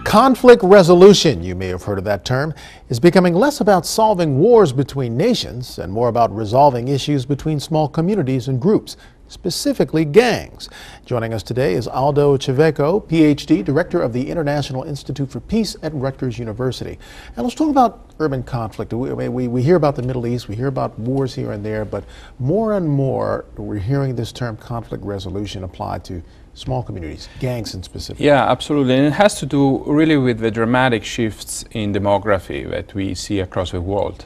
Conflict resolution, you may have heard of that term, is becoming less about solving wars between nations and more about resolving issues between small communities and groups, specifically gangs. Joining us today is Aldo Civico, PhD, Director of the International Institute for Peace at Rutgers University. And let's talk about urban conflict. We hear about the Middle East, we hear about wars here and there, but more and more we're hearing this term conflict resolution applied to small communities, gangs in specific. Yeah, absolutely. And it has to do really with the dramatic shifts in demography that we see across the world.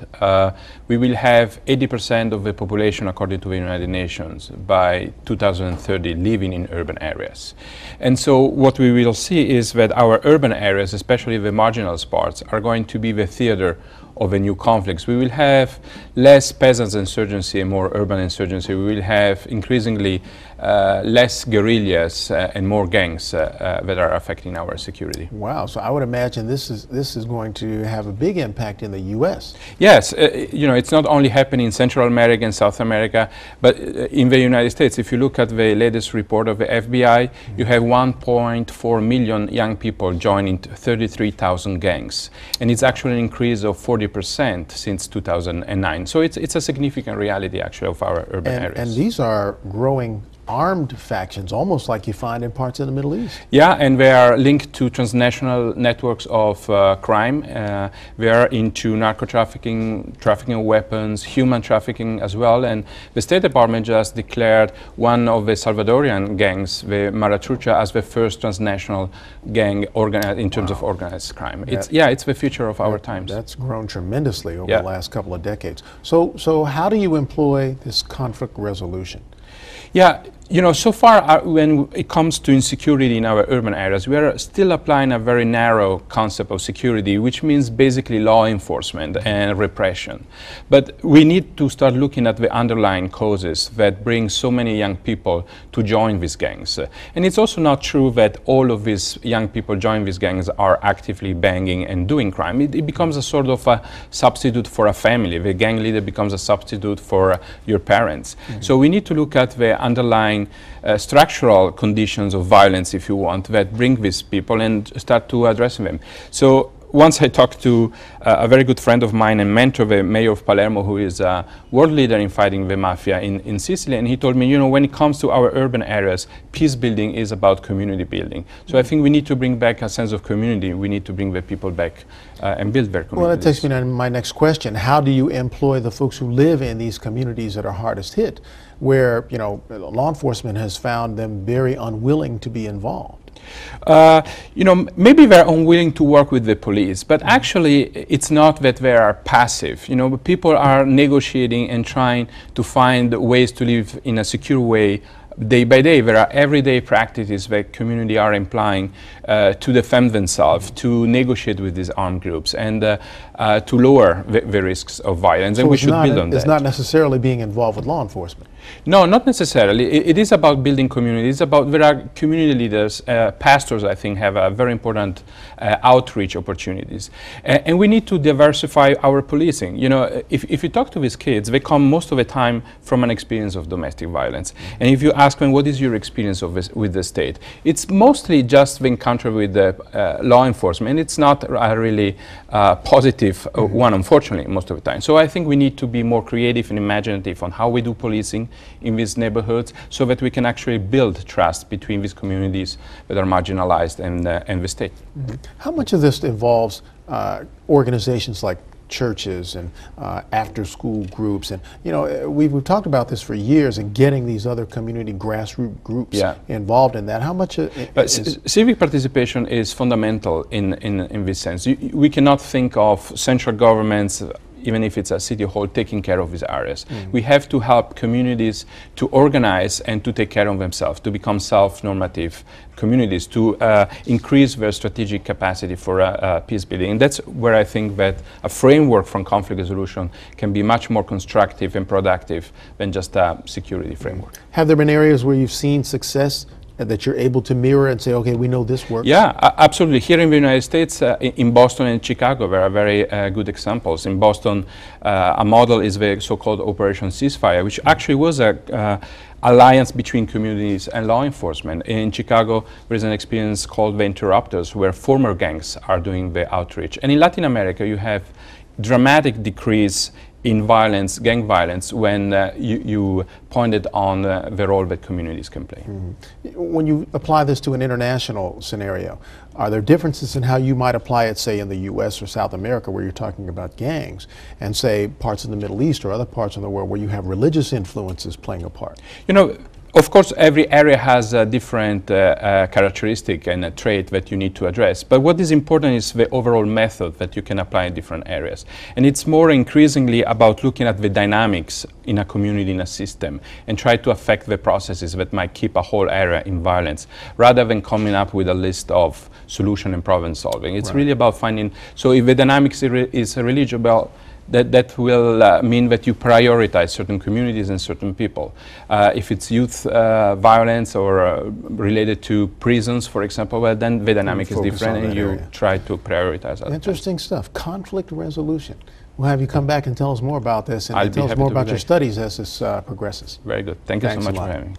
We will have 80% of the population, according to the United Nations, by 2030 living in urban areas. And so what we will see is that our urban areas, especially the marginal parts, are going to be the theater of the new conflicts. We will have less peasants insurgency and more urban insurgency. We will have increasingly less guerrillas and more gangs that are affecting our security. Wow, so I would imagine this is going to have a big impact in the U.S. Yes, you know, it's not only happening in Central America and South America, but in the United States. If you look at the latest report of the FBI, you have 1.4 million young people joining 33,000 gangs, and it's actually an increase of 40% since 2009. So it's a significant reality, actually, of our urban areas. And these are growing armed factions, almost like you find in parts of the Middle East. Yeah, and they are linked to transnational networks of crime. They are into narco-trafficking, trafficking of weapons, human trafficking as well. And the State Department just declared one of the Salvadorian gangs, the Maratrucha, as the first transnational gang in terms of organized crime. It's the future of our times. That's grown tremendously over the last couple of decades. So how do you employ this conflict resolution? Yeah, you know, so far when it comes to insecurity in our urban areas, we are still applying a very narrow concept of security, which means basically law enforcement and repression. But we need to start looking at the underlying causes that bring so many young people to join these gangs. And it's also not true that all of these young people joining these gangs are actively banging and doing crime. It becomes a sort of a substitute for a family. The gang leader becomes a substitute for your parents. So we need to look at the underlying structural conditions of violence, if you want, that bring these people and start to addressing them. So once I talked to a very good friend of mine and mentor, the mayor of Palermo, who is a world leader in fighting the mafia in Sicily, and he told me, you know, when it comes to our urban areas, peace building is about community building. So I think we need to bring back a sense of community. We need to bring the people back and build their communities. Well, that takes me to my next question. How do you employ the folks who live in these communities that are hardest hit, where, you know, law enforcement has found them very unwilling to be involved? You know, maybe they're unwilling to work with the police, but actually it's not that they are passive. You know, people are negotiating and trying to find ways to live in a secure way day by day. There are everyday practices that community are implying to defend themselves, to negotiate with these armed groups, and to lower the risks of violence. So and we should build on that. It's not necessarily being involved with law enforcement. No, not necessarily. It is about building community. It's about, there are community leaders, pastors, I think, have a very important outreach opportunities. And we need to diversify our policing. You know, if you talk to these kids, they come most of the time from an experience of domestic violence. And if you ask them, what is your experience of this, with the state? It's mostly just the encounter with the law enforcement. And it's not a really positive one, unfortunately, most of the time. So I think we need to be more creative and imaginative on how we do policing in these neighborhoods, so that we can actually build trust between these communities that are marginalized and the state. How much of this involves organizations like churches and after-school groups? And, you know, we've talked about this for years, and getting these other community grassroots groups involved in that. How much civic participation is fundamental in this sense. We cannot think of central governments, even if it's a city hall, taking care of these areas. We have to help communities to organize and to take care of themselves, to become self-normative communities, to increase their strategic capacity for peace building. And that's where I think that a framework from conflict resolution can be much more constructive and productive than just a security framework. Have there been areas where you've seen success that you're able to mirror and say, okay, we know this works? Yeah, absolutely. Here in the United States, in Boston and Chicago, there are very good examples. In Boston, a model is the so-called Operation Ceasefire, which actually was a alliance between communities and law enforcement. In Chicago, there is an experience called the Interrupters, where former gangs are doing the outreach. And in Latin America, you have dramatic decrease in violence, gang violence, when you pointed on the role that communities can play. When you apply this to an international scenario, are there differences in how you might apply it, say, in the U.S. or South America, where you're talking about gangs, and say parts of the Middle East or other parts of the world where you have religious influences playing a part? You know, of course, every area has a different characteristic and a trait that you need to address. But what is important is the overall method that you can apply in different areas. And it's more increasingly about looking at the dynamics in a community, in a system, and try to affect the processes that might keep a whole area in violence, rather than coming up with a list of solution and problem solving. It's really about finding, so if the dynamics is religious, that will mean that you prioritize certain communities and certain people. If it's youth violence or related to prisons, for example, well, then the dynamic is different and you try to prioritize that. Interesting stuff. Conflict resolution. We'll have you come back and tell us more about this and I'll tell us more about your studies as this progresses. Very good. Thank you so much for having me.